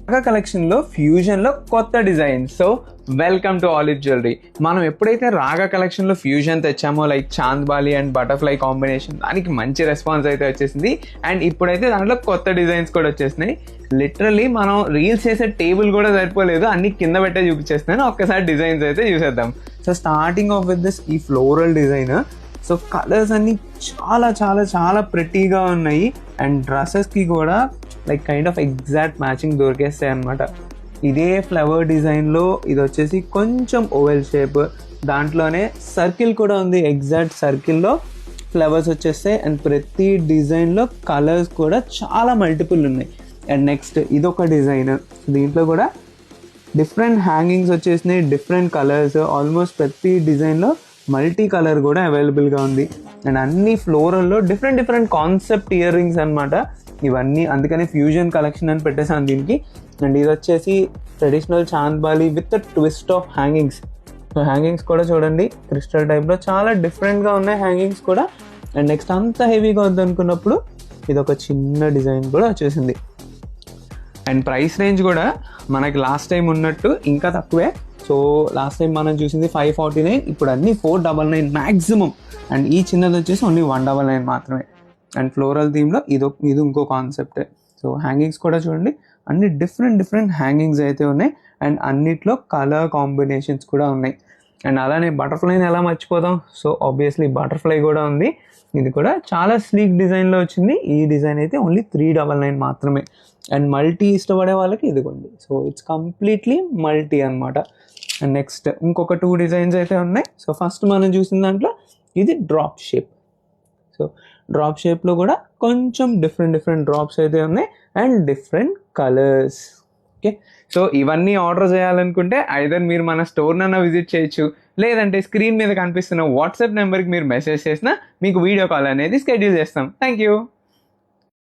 రాగా కలెక్షన్లో ఫ్యూజన్లో కొత్త design. So welcome to olive jewellery. మనం ఎప్పుడైతే రాగా కలెక్షన్లో ఫ్యూజన్ తెచ్చామో like Chandbali and butterfly combination, దానికి మంచి రెస్పాన్స్ అయితే వచ్చేసింది. అండ్ ఇప్పుడైతే దాంట్లో కొత్త డిజైన్స్ కూడా వచ్చేసినాయి. లిటరల్లీ మనం రీల్స్ చేసే టేబుల్ కూడా సరిపోలేదు, అన్ని కింద పెట్టే చూపించేస్తున్నాను. ఒక్కసారి డిజైన్స్ అయితే చూసేద్దాం. So starting of with this ఈ ఫ్లోరల్ డిజైన్. సో కలర్స్ అన్నీ చాలా చాలా చాలా ప్రెట్టీగా ఉన్నాయి. అండ్ డ్రెస్సెస్కి కూడా like kind of exact matching దొరికేస్తాయి అనమాట. ఇదే ఫ్లవర్ డిజైన్లో ఇది వచ్చేసి కొంచెం ఓవెల్ షేప్, దాంట్లోనే సర్కిల్ కూడా ఉంది. ఎగ్జాక్ట్ సర్కిల్లో ఫ్లవర్స్ వచ్చేస్తాయి. అండ్ ప్రతి డిజైన్లో కలర్స్ కూడా చాలా మల్టిపుల్ ఉన్నాయి. అండ్ నెక్స్ట్ ఇదొక డిజైన్, దీంట్లో కూడా డిఫరెంట్ హ్యాంగింగ్స్ వచ్చేసినాయి, డిఫరెంట్ కలర్స్. ఆల్మోస్ట్ ప్రతి డిజైన్లో మల్టీ కలర్ కూడా అవైలబుల్గా ఉంది. అండ్ అన్ని ఫ్లోరల్లో different different concept ear rings అనమాట ఇవన్నీ. అందుకని ఫ్యూజన్ కలెక్షన్ అని పెట్టేసాను దీనికి. అండ్ ఇది వచ్చేసి traditional chandbali with twist of hangings. So hangings కూడా చూడండి క్రిస్టల్ టైప్లో చాలా డిఫరెంట్గా ఉన్నాయి హ్యాంగింగ్స్ కూడా. అండ్ నెక్స్ట్ అంత హెవీగా వద్దనుకున్నప్పుడు ఇది ఒక చిన్న డిజైన్ కూడా వచ్చేసింది. అండ్ ప్రైస్ రేంజ్ కూడా మనకి లాస్ట్ టైం ఉన్నట్టు ఇంకా తక్కువే. సో లాస్ట్ టైం మనం చూసింది 549, ఇప్పుడు అన్నీ 499 మ్యాక్సిమం. అండ్ ఈ చిన్నది వచ్చేసి ఓన్లీ 199 మాత్రమే. అండ్ ఫ్లోరల్ థీమ్లో ఇది ఇంకో కాన్సెప్టే. సో హ్యాంగింగ్స్ కూడా చూడండి, అన్ని డిఫరెంట్ డిఫరెంట్ హ్యాంగింగ్స్ అయితే ఉన్నాయి. అండ్ అన్నిట్లో కలర్ కాంబినేషన్స్ కూడా ఉన్నాయి. అండ్ అలానే బటర్ఫ్లైని ఎలా మర్చిపోదాం. సో ఆబ్వియస్లీ బటర్ఫ్లై కూడా ఉంది. ఇది కూడా చాలా స్లీక్ డిజైన్లో వచ్చింది. ఈ డిజైన్ అయితే ఓన్లీ 399 మాత్రమే. అండ్ మల్టీ ఇష్టపడే వాళ్ళకి ఇదిగోండి. సో ఇట్స్ కంప్లీట్లీ మల్టీ అనమాట. అండ్ నెక్స్ట్ ఇంకొక 2 డిజైన్స్ అయితే ఉన్నాయి. సో ఫస్ట్ మనం చూసిన దాంట్లో ఇది డ్రాప్ షేప్. సో డ్రాప్ షేప్లో కూడా కొంచెం డిఫరెంట్ డిఫరెంట్ డ్రాప్స్ అయితే ఉన్నాయి and different colours. Okay, so ఇవన్నీ ఆర్డర్ చేయాలనుకుంటే ఐదర్ మీరు మన స్టోర్నన్నా విజిట్ చేయొచ్చు, లేదంటే స్క్రీన్ మీద కనిపిస్తున్న వాట్సాప్ నెంబర్కి మీరు మెసేజ్ చేసినా మీకు వీడియో కాల్ అనేది షెడ్యూల్ చేస్తాం. Thank you.